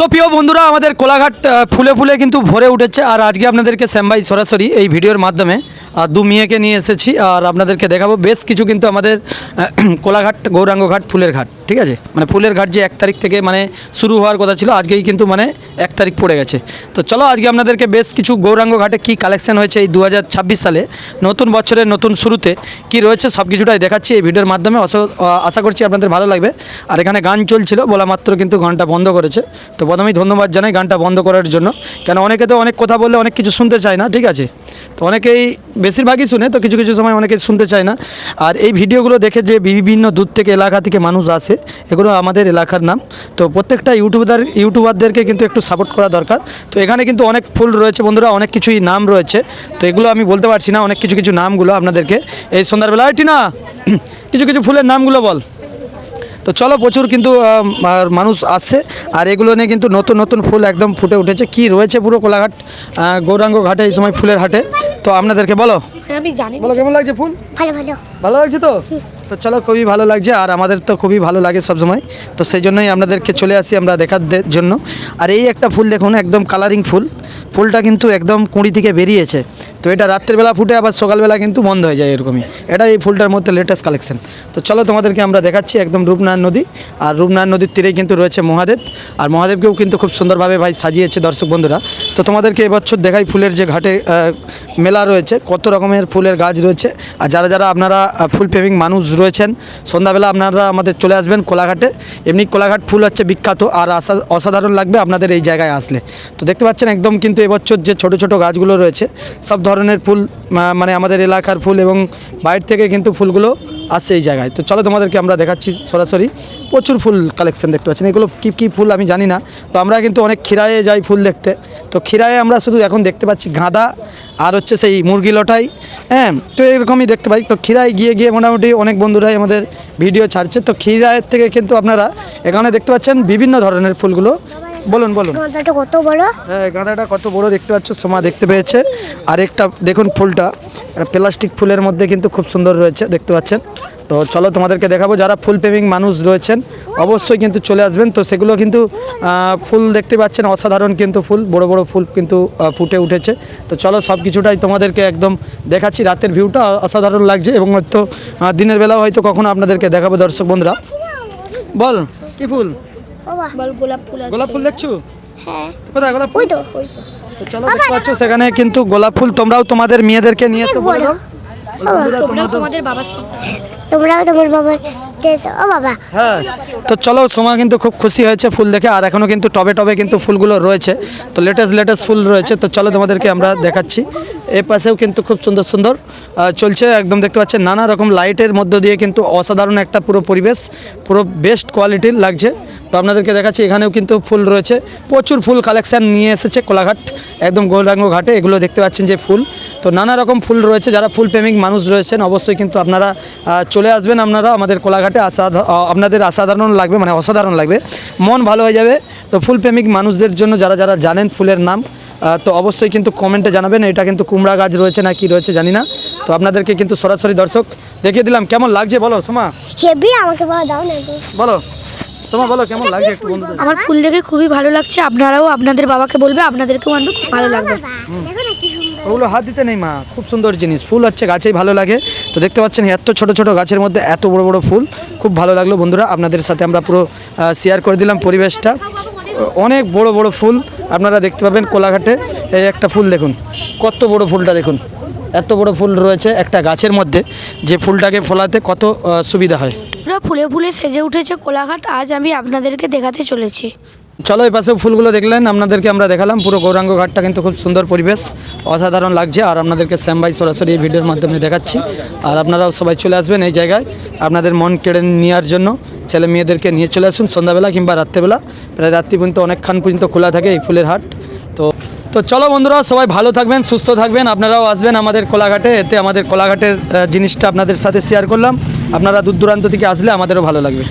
তো প্রিয় বন্ধুরা আমাদের কোলাঘাট ফুলে ফুলে কিন্তু ভরে উঠেছে। আর আজকে আপনাদেরকে শ্যাম ভাই সরাসরি এই ভিডিওর মাধ্যমে দু মেয়েকে নিয়ে এসেছি আর আপনাদেরকে দেখাবো বেশ কিছু কিন্তু আমাদের কোলাঘাট গৌরাঙ্গ ঘাট ফুলের ঘাট, ঠিক আছে, মানে ফুলের ঘাট যে 1 তারিখ থেকে মানে শুরু হওয়ার কথা ছিল আজকেই কিন্তু মানে 1 তারিখ পড়ে গেছে। তো চলো আজকে আপনাদেরকে বেশ কিছু গৌরাঙ্গ ঘাটে কী কালেকশন হয়েছে এই 2026 সালে নতুন বছরের নতুন শুরুতে কি রয়েছে সব কিছুটাই দেখাচ্ছি এই ভিডিওর মাধ্যমে। আশা করছি আপনাদের ভালো লাগবে। আর এখানে গান চলছিল, বলা মাত্র কিন্তু গানটা বন্ধ করেছে। তো প্রথমেই ধন্যবাদ জানাই গানটা বন্ধ করার জন্য, কেন অনেকে তো অনেক কথা বললে অনেক কিছু শুনতে চায় না, ঠিক আছে। তো অনেকেই বেশিরভাগই শুনে, তো কিছু কিছু সময় অনেকে শুনতে চায় না। আর এই ভিডিওগুলো দেখে যে বিভিন্ন দূর থেকে এলাকা থেকে মানুষ আসে, এগুলো আমাদের এলাকার নাম। তো প্রত্যেকটা ইউটিউবারদেরকে কিন্তু একটু সাপোর্ট করা দরকার। তো এখানে কিন্তু অনেক ফুল রয়েছে বন্ধুরা, অনেক কিছুই নাম রয়েছে। তো এগুলো আমি বলতে পারছি না, অনেক কিছু কিছু নামগুলো আপনাদেরকে এই সন্ধ্যাবেলা না কিছু কিছু ফুলের নামগুলো বল। তো চলো প্রচুর কিন্তু মানুষ আসছে আর এগুলো নিয়ে কিন্তু নতুন নতুন ফুল একদম ফুটে উঠেছে। কি রয়েছে পুরো কোলাঘাট গৌরাঙ্গ ঘাটে এই সময় ফুলের হাটে, তো আপনাদেরকে বলো। আমি জানি, বলো কেমন লাগছে ফুল? ভালো ভালো ভালো লাগছে তো। তো চলো খুবই ভালো লাগছে আর আমাদের তো খুবই ভালো লাগে সবসময়। তো সেই জন্যই আপনাদেরকে চলে আসি আমরা দেখার জন্য। আর এই একটা ফুল দেখুন, একদম কালারিং ফুল, ফুলটা কিন্তু একদম কুঁড়ি থেকে বেরিয়েছে। তো এটা রাত্রেবেলা ফুটে আবার সকালবেলা কিন্তু বন্ধ হয়ে যায় এরকমই। এটা এই ফুলটার মধ্যে লেটেস্ট কালেকশন। তো চলো তোমাদেরকে আমরা দেখাচ্ছি একদম রূপনারায়ণ নদী, আর রূপনারায়ণ নদীর তীরেই কিন্তু রয়েছে মহাদেব। আর মহাদেবকেও কিন্তু খুব সুন্দরভাবে ভাই সাজিয়েছে দর্শক বন্ধুরা। তো তোমাদেরকে এবছর দেখাই ফুলের যে ঘাটে মেলা রয়েছে, কত রকমের ফুলের গাছ রয়েছে। আর যারা যারা আপনারা ফুল প্রেমিক মানুষ রয়েছেন, সন্ধ্যাবেলা আপনারা আমাদের চলে আসবেন কোলাঘাটে। এমনি কোলাঘাট ফুল হচ্ছে বিখ্যাত আর অসাধারণ লাগবে আপনাদের এই জায়গায় আসলে। তো দেখতে পাচ্ছেন একদম কিন্তু এবছর যে ছোট ছোট গাছগুলো রয়েছে সব ধরনের ফুল, মানে আমাদের এলাকার ফুল এবং বাইরে থেকে কিন্তু ফুলগুলো আসছে এই জায়গায়। তো চলো তোমাদেরকে আমরা দেখাচ্ছি সরাসরি। প্রচুর ফুল কালেকশন দেখতে পাচ্ছেন, এগুলো কী কী ফুল আমি জানি না। তো আমরা কিন্তু অনেক খিরায়ে যাই ফুল দেখতে। তো খিরায়ে আমরা শুধু এখন দেখতে পাচ্ছি গাঁদা আর হচ্ছে সেই মুরগি লটাই, হ্যাঁ, তো এরকমই দেখতে পাই। তো খিরায় গিয়ে গিয়ে মোটামুটি অনেক বন্ধুরাই আমাদের ভিডিও ছাড়ছে। তো খিরায়ের থেকে কিন্তু আপনারা এখানে দেখতে পাচ্ছেন বিভিন্ন ধরনের ফুলগুলো। বলুন বলুন। গাঁদাটা কত বড়? হ্যাঁ গাঁদাটা কত বড় দেখতে পাচ্ছ, সোমা দেখতে পেয়েছে। আরেকটা দেখুন ফুলটা প্লাস্টিক ফুলের মধ্যে কিন্তু খুব সুন্দর রয়েছে দেখতে পাচ্ছেন। তো চলো তোমাদেরকে দেখাবো, যারা ফুল প্রেমিক মানুষ রয়েছেন অবশ্যই কিন্তু চলে আসবেন। তো সেগুলো কিন্তু ফুল দেখতে পাচ্ছেন অসাধারণ কিন্তু ফুল, বড় বড় ফুল কিন্তু ফুটে উঠেছে। তো চলো সব কিছুটাই তোমাদেরকে একদম দেখাচ্ছি। রাতের ভিউটা অসাধারণ লাগছে এবং হয়তো দিনের বেলাও হয়তো কখনো আপনাদেরকে দেখাবো দর্শক বন্ধুরা। বল কি ফুল? বল গোলাপ ফুল। গোলাপ ফুল দেখছো? হ্যাঁ। কোথায় গোলাপ ফুল? ওই তো। তো চলো দেখতে পাচ্ছ সেখানে কিন্তু গোলাপ ফুল। তোমরাও তোমাদের মেয়েদেরকে নিয়ে এসে বলে দাও। তোমরাও তোমাদের বাবার তোমরাও তোমার বাবার ও বাবা। হ্যাঁ তো চলো, সোমা কিন্তু খুব খুশি হয়েছে ফুল দেখে। আর এখনও কিন্তু টবে টবে কিন্তু ফুলগুলো রয়েছে, তো লেটেস্ট ফুল রয়েছে। তো চলো তোমাদেরকে আমরা দেখাচ্ছি। এর পাশেও কিন্তু খুব সুন্দর সুন্দর চলছে একদম দেখতে পাচ্ছেন, নানা রকম লাইটের মধ্য দিয়ে কিন্তু অসাধারণ একটা পুরো পরিবেশ, পুরো বেস্ট কোয়ালিটির লাগছে। তো আপনাদেরকে দেখাচ্ছি এখানেও কিন্তু ফুল রয়েছে, প্রচুর ফুল কালেকশান নিয়ে এসেছে কোলাঘাট একদম গৌরাঙ্গ ঘাটে। এগুলো দেখতে পাচ্ছেন যে ফুল, তো নানা রকম ফুল রয়েছে। যারা ফুল প্রেমিক মানুষ রয়েছেন অবশ্যই কিন্তু আপনারা চলে আসবেন আপনারা আমাদের কোলাঘাটে। আপনাদের অসাধারণ লাগবে, মানে অসাধারণ লাগবে, মন ভালো হয়ে যাবে। তো ফুল প্রেমিক মানুষদের জন্য যারা যারা জানেন ফুলের নাম, তো অবশ্যই কিন্তু কমেন্টে জানাবেন। এটা কিন্তু কুমড়া গাছ রয়েছে না কি রয়েছে জানি না। তো আপনাদেরকে কিন্তু সরাসরি দর্শক দেখিয়ে দিলাম। কেমন লাগছে বলো সোমা? হেভি, আমাকে দাও না। বলো সোমা, বলো কেমন লাগছে একটু বন্ধুদের? আমার ফুল দেখে খুবই ভালো লাগছে। আপনারাও আপনাদের বাবাকে বলবে, আপনাদেরকেও আনবে, খুব ভালো লাগবে। ওগুলো হাত দিতে নেই মা, খুব সুন্দর জিনিস। ফুল হচ্ছে গাছেই ভালো লাগে। তো দেখতে পাচ্ছেন এত ছোট ছোট গাছের মধ্যে এত বড় বড় ফুল, খুব ভালো লাগলো বন্ধুরা। আপনাদের সাথে আমরা পুরো শেয়ার করে দিলাম পরিবেশটা। অনেক বড় বড় ফুল আপনারা দেখতে পাবেন কোলাঘাটে। এই একটা ফুল দেখুন, কত বড় ফুলটা দেখুন, এত বড় ফুল রয়েছে একটা গাছের মধ্যে, যে ফুলটাকে ফলাতে কত সুবিধা হয়। পুরো ফুলে ফুলে সেজে উঠেছে কোলাঘাট, আজ আমি আপনাদেরকে দেখাতে চলেছি। চলো এই পাশেও ফুলগুলো দেখলেন, আপনাদেরকে আমরা দেখালাম। পুরো গৌরাঙ্গ ঘাটটা কিন্তু খুব সুন্দর পরিবেশ, অসাধারণ লাগছে। আর আপনাদেরকে শ্যাম ভাই সরাসরি এই ভিডিওর মাধ্যমে দেখাচ্ছি। আর আপনারাও সবাই চলে আসবেন এই জায়গায় আপনাদের মন কেড়ে নেওয়ার জন্য। ছেলে মেয়েদেরকে নিয়ে চলে আসুন সন্ধ্যাবেলা কিংবা রাত্রেবেলা, প্রায় রাত্রি পর্যন্ত অনেকক্ষণ পর্যন্ত খোলা থাকে এই ফুলের হাট। তো চলো বন্ধুরা, সবাই ভালো থাকবেন, সুস্থ থাকবেন। আপনারাও আসবেন আমাদের কোলাঘাটে, এতে আমাদের কোলাঘাটের জিনিসটা আপনাদের সাথে শেয়ার করলাম। আপনারা দূর দূরান্ত থেকে আসলে আমাদেরও ভালো লাগবে।